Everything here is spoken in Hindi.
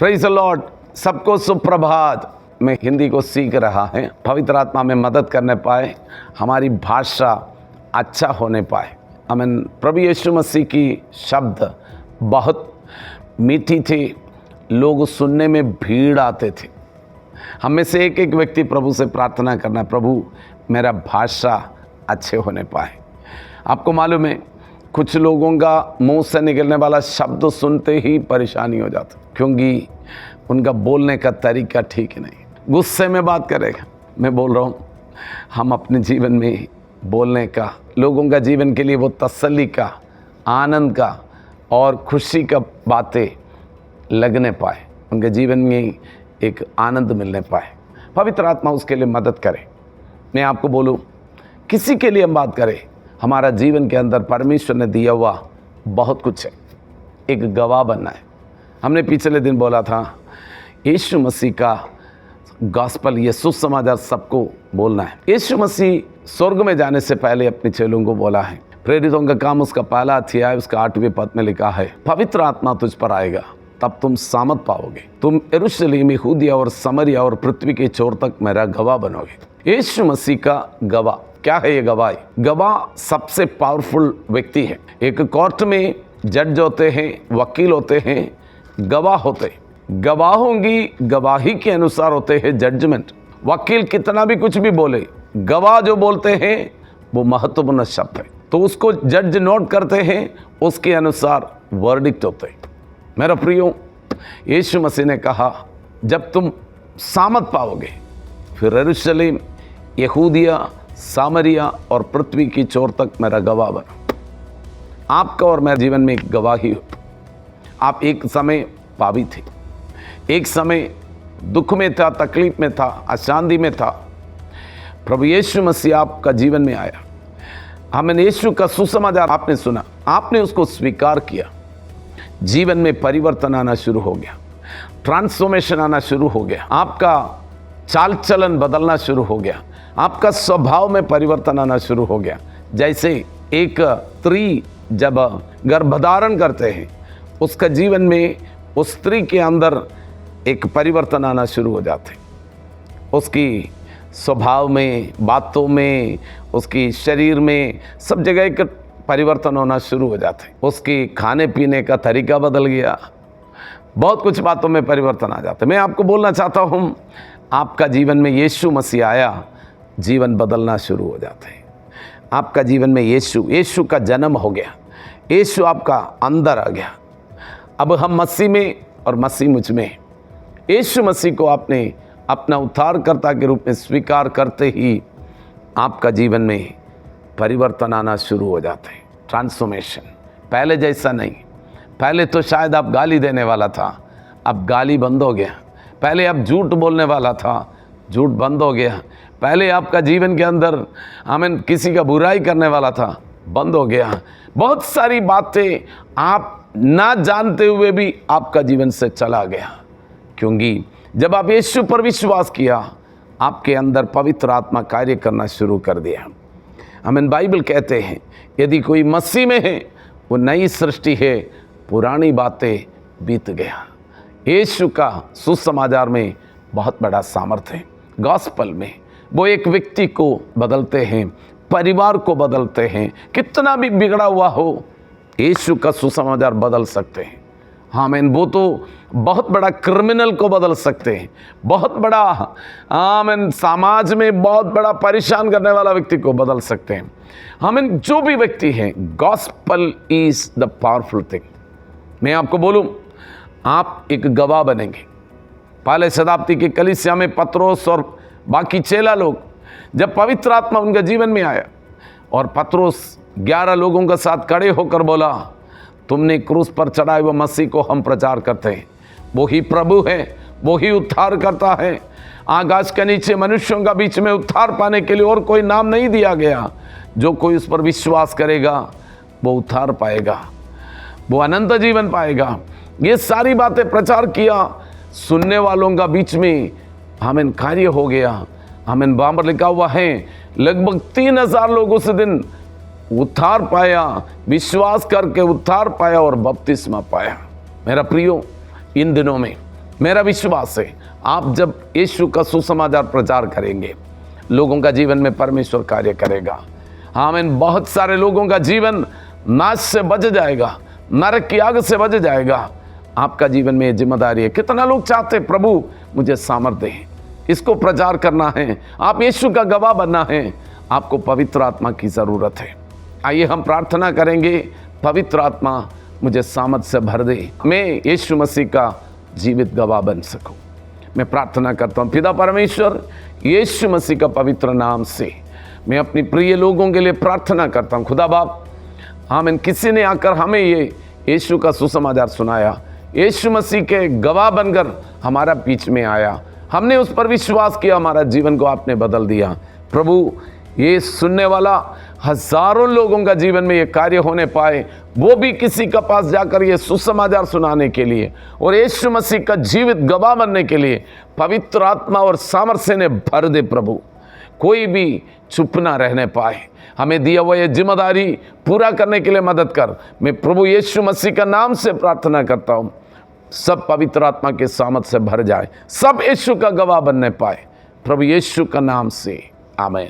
Praise the Lord. सबको सुप्रभात। मैं हिंदी को सीख रहा है, पवित्र आत्मा में मदद करने पाए, हमारी भाषा अच्छा होने पाए। आमीन। प्रभु यीशु मसीह की शब्द बहुत मीठी थी, लोग सुनने में भीड़ आते थे। हम में से एक एक व्यक्ति प्रभु से प्रार्थना करना, प्रभु मेरा भाषा अच्छे होने पाए। आपको मालूम है, कुछ लोगों का मुंह से निकलने वाला शब्द सुनते ही परेशानी हो जाती, क्योंकि उनका बोलने का तरीका ठीक नहीं, गुस्से में बात करेगा। मैं बोल रहा हूँ, हम अपने जीवन में बोलने का, लोगों का जीवन के लिए वो तसल्ली का, आनंद का और खुशी का बातें लगने पाए, उनके जीवन में एक आनंद मिलने पाए। पवित्र आत्मा उसके लिए मदद करे। मैं आपको बोलूँ, किसी के लिए हम बात करें, हमारा जीवन के अंदर परमेश्वर ने दिया हुआ बहुत कुछ है। एक गवाह बनना है। हमने पिछले दिन बोला था, यीशु मसीह का गॉस्पल, ये सुसमाचार सबको बोलना है। यीशु मसीह स्वर्ग में जाने से पहले अपने चेलों को बोला है, प्रेरितों का काम उसका पहला अध्याय उसका 8वें पद में लिखा है, पवित्र आत्मा तुझ पर आएगा, तब तुम सामर्थ पाओगे, तुम यरूशलेम, यहूदिया और समरिया और पृथ्वी के छोर तक मेरा गवाह बनोगे। यीशु मसीह का गवाह क्या है? ये गवाही, गवाह सबसे पावरफुल व्यक्ति है। एक कोर्ट में जज होते हैं, वकील होते हैं, गवाह होते हैं। गवाहों की गवाही के अनुसार होते हैं जजमेंट। वकील कितना भी कुछ भी बोले, गवाह जो बोलते हैं वो महत्वपूर्ण शब्द है, तो उसको जज नोट करते हैं, उसके अनुसार वर्डिक्ट होते हैं। मेरा प्रियो, यीशु मसीह ने कहा, जब तुम सामर्थ पाओगे, फिर यरूशलेम, यहूदिया, सामरिया और पृथ्वी की छोर तक मेरा गवाह बनो। आपका और मेरे जीवन में एक गवाही हो। आप एक समय पापी थे, एक समय दुख में था, तकलीफ में था, अशांति में था। प्रभु यीशु मसीह आपका जीवन में आया। हमें यीशु का सुसमाचार आपने सुना, आपने उसको स्वीकार किया, जीवन में परिवर्तन आना शुरू हो गया, ट्रांसफॉर्मेशन आना शुरू हो गया, आपका चाल चलन बदलना शुरू हो गया, आपका स्वभाव में परिवर्तन आना शुरू हो गया। जैसे एक स्त्री जब गर्भधारण करते हैं, उसका जीवन में उस स्त्री के अंदर एक परिवर्तन आना शुरू हो जाते हैं, उसकी स्वभाव में, बातों में, उसकी शरीर में, सब जगह एक परिवर्तन होना शुरू हो जाते हैं। उसकी खाने पीने का तरीका बदल गया, बहुत कुछ बातों में परिवर्तन आ जाते हैं। मैं आपको बोलना चाहता हूँ, आपका जीवन में यीशु मसीह आया, जीवन बदलना शुरू हो जाते हैं। आपका जीवन में यीशु का जन्म हो गया, यीशु आपका अंदर आ गया। अब हम मसीह में और मसीह मुझ में। यीशु मसीह को आपने अपना उद्धारकर्ता के रूप में स्वीकार करते ही आपका जीवन में परिवर्तन आना शुरू हो जाते हैं, ट्रांसफॉर्मेशन। पहले जैसा नहीं। पहले तो शायद आप गाली देने वाला था, अब गाली बंद हो गया। पहले आप झूठ बोलने वाला था, झूठ बंद हो गया। पहले आपका जीवन के अंदर आमीन किसी का बुराई करने वाला था, बंद हो गया। बहुत सारी बातें आप ना जानते हुए भी आपका जीवन से चला गया, क्योंकि जब आप यीशु पर विश्वास किया, आपके अंदर पवित्र आत्मा कार्य करना शुरू कर दिया। आमीन। बाइबल कहते हैं, यदि कोई मसीह में है, वो नई सृष्टि है, पुरानी बातें बीत गया। यीशु का सुसमाचार में बहुत बड़ा सामर्थ्य है। गॉस्पल में वो एक व्यक्ति को बदलते हैं, परिवार को बदलते हैं। कितना भी बिगड़ा हुआ हो, यीशु का सुसमाचार बदल सकते हैं। हाँ मैन, वो तो बहुत बड़ा क्रिमिनल को बदल सकते हैं, बहुत बड़ा आमीन समाज में बहुत बड़ा परेशान करने वाला व्यक्ति को बदल सकते हैं। आमीन। जो भी व्यक्ति है, gospel is the powerful thing. मैं आपको बोलूं, आप एक गवाह बनेंगे। पहले शताब्दी की कलीसिया में पत्रोस और बाकी चेला लोग, जब पवित्र आत्मा उनके जीवन में आया और पत्रोस 11 लोगों के साथ खड़े होकर बोला, तुमने क्रूस पर चढ़ाए हुए मसीह को हम प्रचार करते हैं, वो ही प्रभु है, वो ही उद्धार करता है। आकाश के नीचे मनुष्यों का बीच में उद्धार पाने के लिए और कोई नाम नहीं दिया गया। जो कोई उस पर विश्वास करेगा वो उद्धार पाएगा, वो अनंत जीवन पाएगा। ये सारी बातें प्रचार किया, सुनने वालों का बीच में हमें कार्य हो गया। हमें वहाँ पर लिखा हुआ है, लगभग 3000 लोग उस दिन उद्धार पाया, विश्वास करके उद्धार पाया और बपतिस्मा पाया। मेरा प्रियो, इन दिनों में मेरा विश्वास है आप जब यीशु का सुसमाचार प्रचार करेंगे, लोगों का जीवन में परमेश्वर कार्य करेगा। आमीन। बहुत सारे लोगों का जीवन नाश से बच जाएगा, नरक की आग से बच जाएगा। आपका जीवन में ये जिम्मेदारी है। कितना लोग चाहते हैं प्रभु मुझे सामर्थ्य दे, इसको प्रचार करना है, आप यीशु का गवाह बनना है। आपको पवित्र आत्मा की ज़रूरत है। आइए हम प्रार्थना करेंगे, पवित्र आत्मा मुझे सामर्थ्य से भर दे, मैं यीशु मसीह का जीवित गवाह बन सकूं। मैं प्रार्थना करता हूं पिता परमेश्वर, यीशु मसीह का पवित्र नाम से मैं अपनी प्रिय लोगों के लिए प्रार्थना करता हूं। खुदा बाप, आमीन। किसी ने आकर हमें ये यीशु का सुसमाचार सुनाया, यीशु मसीह के गवाह बनकर हमारा बीच में आया, हमने उस पर विश्वास किया, हमारा जीवन को आपने बदल दिया। प्रभु, ये सुनने वाला हजारों लोगों का जीवन में ये कार्य होने पाए, वो भी किसी के पास जाकर ये सुसमाचार सुनाने के लिए और यीशु मसीह का जीवित गवाह बनने के लिए पवित्र आत्मा और सामर्थ्य ने भर दे। प्रभु, कोई भी चुप ना रहने पाए, हमें दिया हुआ ये जिम्मेदारी पूरा करने के लिए मदद कर। मैं प्रभु यीशु मसीह का नाम से प्रार्थना करता हूँ, सब पवित्र आत्मा के सामर्थ्य से भर जाए, सब यीशु का गवाह बनने पाए, प्रभु यीशु का नाम से, आमीन।